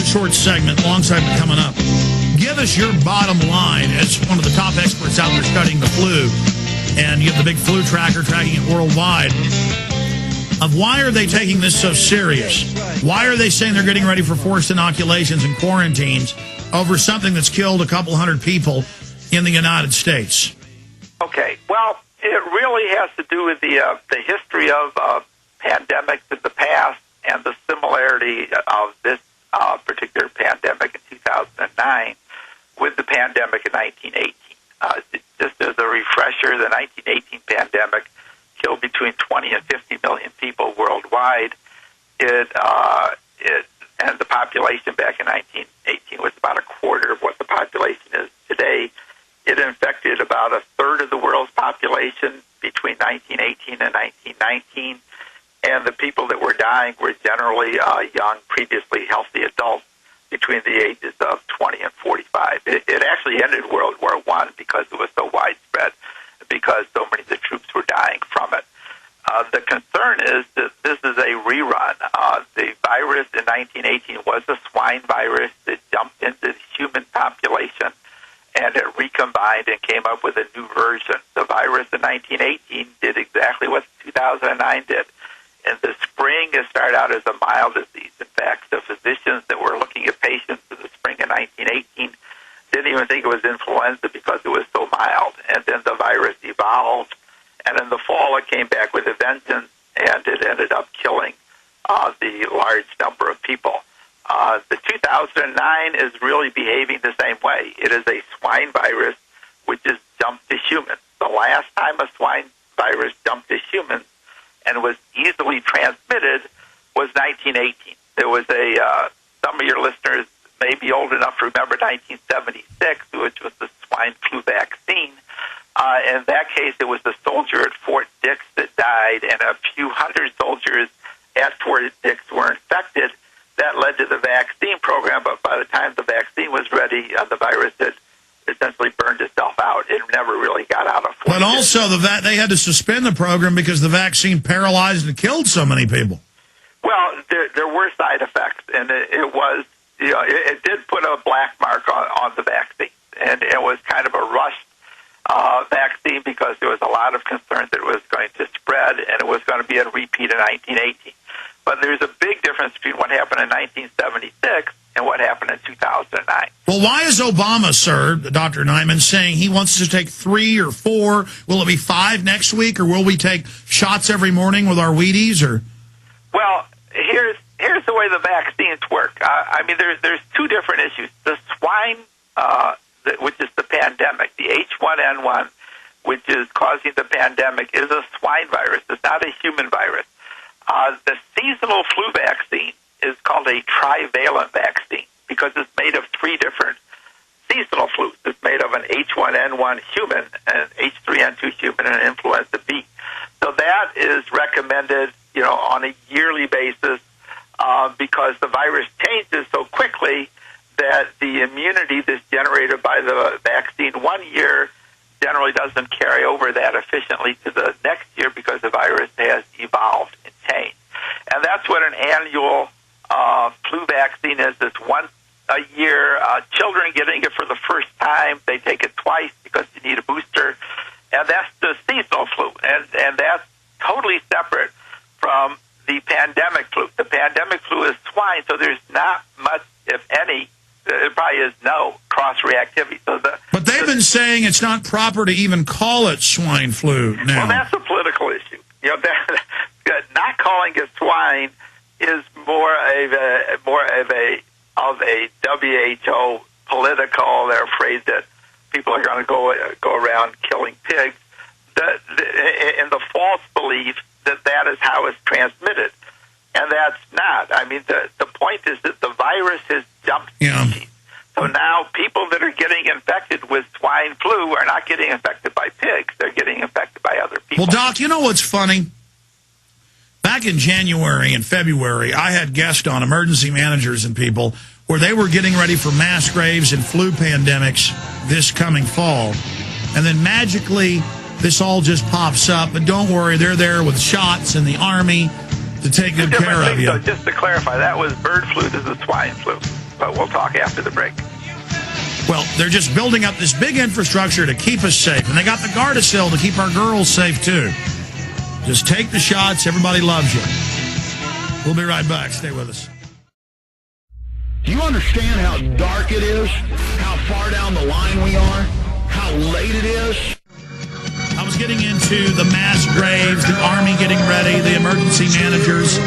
short segment, long segment coming up. Give us your bottom line as one of the top experts out there studying the flu, and you have the big flu tracker tracking it worldwide, of why are they taking this so serious? Why are they saying they're getting ready for forced inoculations and quarantines over something that's killed a couple hundred people in the United States? Okay, well, it really has to do with the history of pandemics in the past and the similarity of this particular pandemic in 2009 with the pandemic in 1918. Just as a refresher, the 1918 pandemic killed between 20 and 50 million people worldwide. And the population back in 1918 was about a quarter of what the population is today. It infected about a third of the world's population between 1918 and 1919. And the people that were dying were generally young, previously healthy adults between the ages of 20 and 45. It actually ended World War I because it was so widespread, because so many of the troops were dying from it. The concern is that this is a rerun. The virus in 1918 was a swine virus that jumped into the human population, and it recombined and came up with a new version. The virus in 1918 did exactly what 2009 did. In the spring, it started out as a mild disease. In fact, the physicians that were looking at patients in the spring of 1918 didn't even think it was influenza because it was so mild. And then the virus evolved, and in the fall, it came back with a vengeance, and it ended up killing the large number of people. The 2009 is really behaving the same way. It is a swine virus which has jumped to humans. The last time a swine virus jumped to humans and was easily transmitted was 1918. There was some of your listeners may be old enough to remember 1976, which was the swine flu vaccine. In that case, it was the soldier at Fort Dix that died, and a few hundred soldiers at Fort Dix were infected. That led to the vaccine program, but by the time the vaccine was ready, the virus had essentially burned itself out. It never really got out of Fort But also, they had to suspend the program because the vaccine paralyzed and killed so many people. Well, there were side effects, and it was, it did put a black mark on the vaccine, and it was kind of a rushed vaccine because there was a lot of concern that it was going to spread, and it was going to be a repeat in 1918. But there's a big difference between what happened in 1976 and what happened in 2009. Well, why is Obama, sir, Dr. Niman, saying he wants to take 3 or 4? Will it be 5 next week, or will we take shots every morning with our Wheaties? Or well, here's the way the vaccines work. I mean, there's 2 different issues. The swine, which is the pandemic, the H1N1, which is causing the pandemic, is a swine virus. It's not a human virus. The seasonal flu vaccine is called a trivalent vaccine because it's made of 3 different seasonal flus. It's made of an H1N1 human, an H3N2 human, and an influenza B. So that is recommended, on a yearly basis because the virus changes so quickly that the immunity that's generated by the vaccine one year generally doesn't carry over that efficiently to the next year because the virus has evolved and changed. And that's what an annual flu vaccine is. It's once a year. Children getting it for the first time, they take it twice because you need a booster. And that's the seasonal flu. And that's totally separate from the pandemic flu. The pandemic flu is swine, so there's not much, if any, it probably is no cross-reactivity. But they've been saying it's not proper to even call it swine flu now. Well, that's a political issue. Not calling it swine is more of a WHO political. They're afraid that people are going to go around killing pigs. In the false belief that is how it's transmitted, and that's not. I mean, the point is that the virus has jumped. Yeah. So now people that are getting infected with swine flu are not getting infected by pigs. They're getting infected by other people. Well, Doc, you know what's funny? Back in January and February, I had guests on, emergency managers and people, where they were getting ready for mass graves and flu pandemics this coming fall. And then magically, this all just pops up. But don't worry, they're there with shots in the Army to take good care of you. So just to clarify, that was bird flu. This is swine flu. So but we'll talk after the break. Well, they're just building up this big infrastructure to keep us safe. And they got the Gardasil to keep our girls safe, too. Just take the shots. Everybody loves you. We'll be right back. Stay with us. Do you understand how dark it is? How far down the line we are? How late it is? I was getting into the mass graves, the Army getting ready, the emergency managers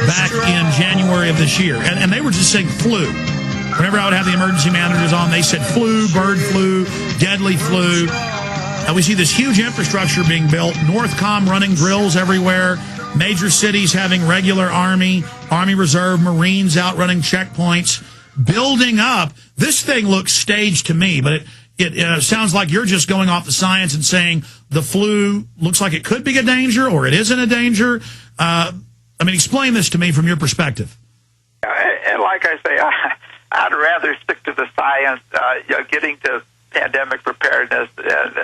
back in January of this year. And they were just saying flu. Whenever I would have the emergency managers on, they said flu, bird flu, deadly flu. And we see this huge infrastructure being built, Northcom running drills everywhere, major cities having regular Army Reserve, Marines out running checkpoints, building up. This thing looks staged to me, but it sounds like you're just going off the science and saying the flu looks like it could be a danger or it isn't a danger. Explain this to me from your perspective. And like I say, I'd rather stick to the science. Getting to pandemic preparedness and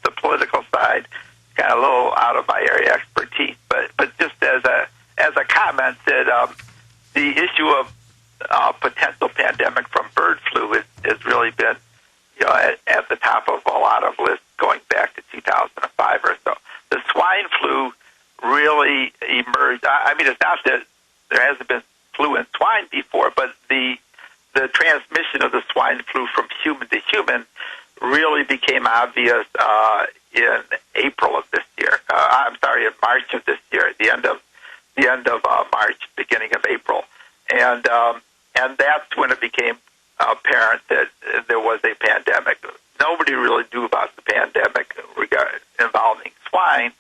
the political side, kind of a little out of my area of expertise. But just as a comment, that the issue of potential pandemic from bird flu has really been at the top of a lot of lists going back to 2005 or so. The swine flu really emerged. I mean, it's not that there hasn't been flu in swine before, but the transmission of the swine flu from human to human really became obvious in April of this year. In March of this year, the end of March, beginning of April, and that's when it became apparent that there was a pandemic. Nobody really knew about the pandemic involving swine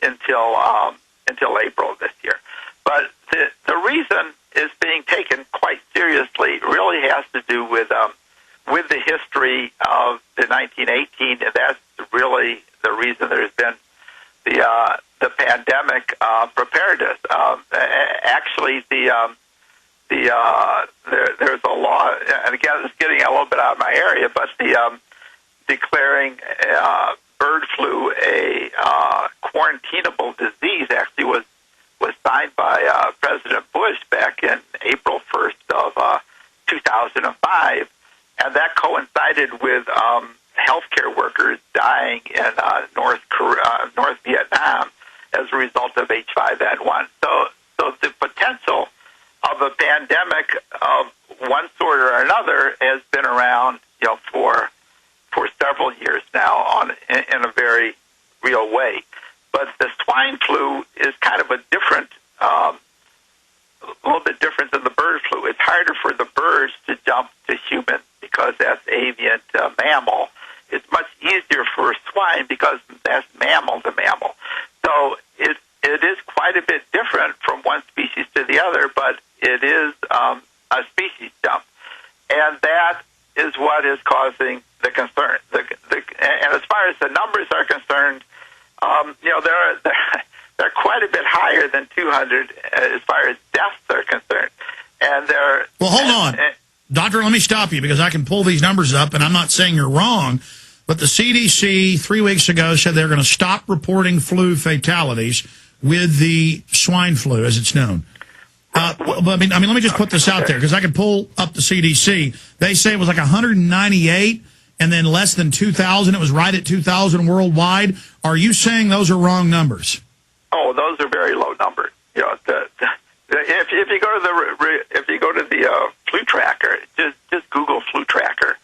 until April of this year. But the reason is being taken quite seriously really has to do with the history of the 1918, and that's really the reason there's been the pandemic preparedness. Actually, there's a law, and again, it's getting a little bit out of my area, but the declaring bird flu a quarantinable disease actually was signed by President Bush back in April 1st of 2005, and that coincided with healthcare workers dying in North Vietnam as a result of H1N1. So the potential of a pandemic of one sort or another has been around, for several years now in a very real way. But the swine flu is kind of a little bit different than the bird flu. It's harder for the birds to jump to humans because that's avian to mammal. It's much easier for swine because that's mammal to mammal. So it is quite a bit different from one species to the other, but it is a species jump. And that is what is causing the concern. And as far as the numbers are concerned, they're quite a bit higher than 200 as far as deaths are concerned. And they're... Well, hold on. Doctor, let me stop you because I can pull these numbers up, and I'm not saying you're wrong, but the CDC 3 weeks ago said they're going to stop reporting flu fatalities with the swine flu, as it's known. Let me just put this out there because I can pull up the CDC. They say it was like 198 and then less than 2,000. It was right at 2,000 worldwide. Are you saying those are wrong numbers? Oh, those are very low numbers. If you go to the flu tracker, just Google flu tracker.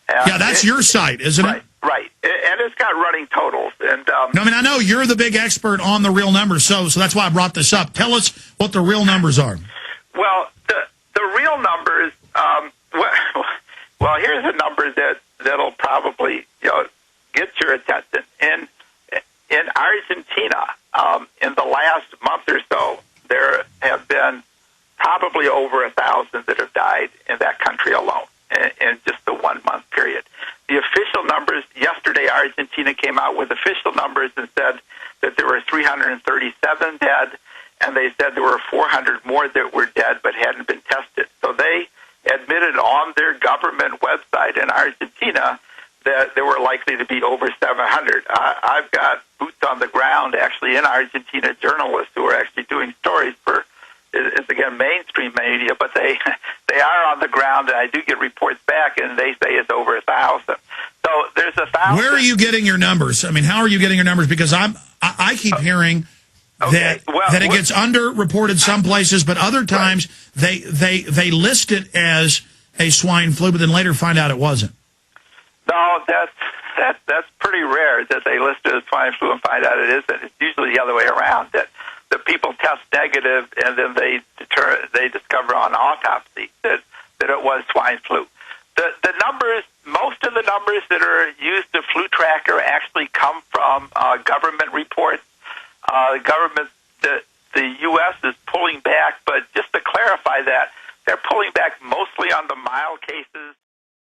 Yeah, that's your site, isn't it? Right, and it's got running totals. And I know you're the big expert on the real numbers, so that's why I brought this up. Tell us what the real numbers are. Well, the real numbers. Well, here's a number that'll probably get your attention. In Argentina, in the last month or so, there have been probably over 1,000 that have died in that country alone in just the 1 month period. The official numbers, yesterday Argentina came out with official numbers and said that there were 337 dead, and they said there were 400 more that were dead but hadn't been tested. So they admitted on their government website in Argentina that there were likely to be over 700. I've got boots on the ground actually in Argentina, journalists who are actually doing stories for is again mainstream media, but they are on the ground, and I do get reports back, and they say it's over 1,000. So there's 1,000. Where are you getting your numbers? I mean, how are you getting your numbers? Because I keep hearing that it gets underreported some places, but other times they list it as a swine flu, but then later find out it wasn't. No, that's pretty rare that they list it as swine flu and find out it isn't. It's usually the other way around, that the people test negative and then they discover on autopsy that it was swine flu. The numbers, most of the numbers that are used to flu tracker actually come from government reports. The U.S. is pulling back, but just to clarify that, they're pulling back mostly on the mild cases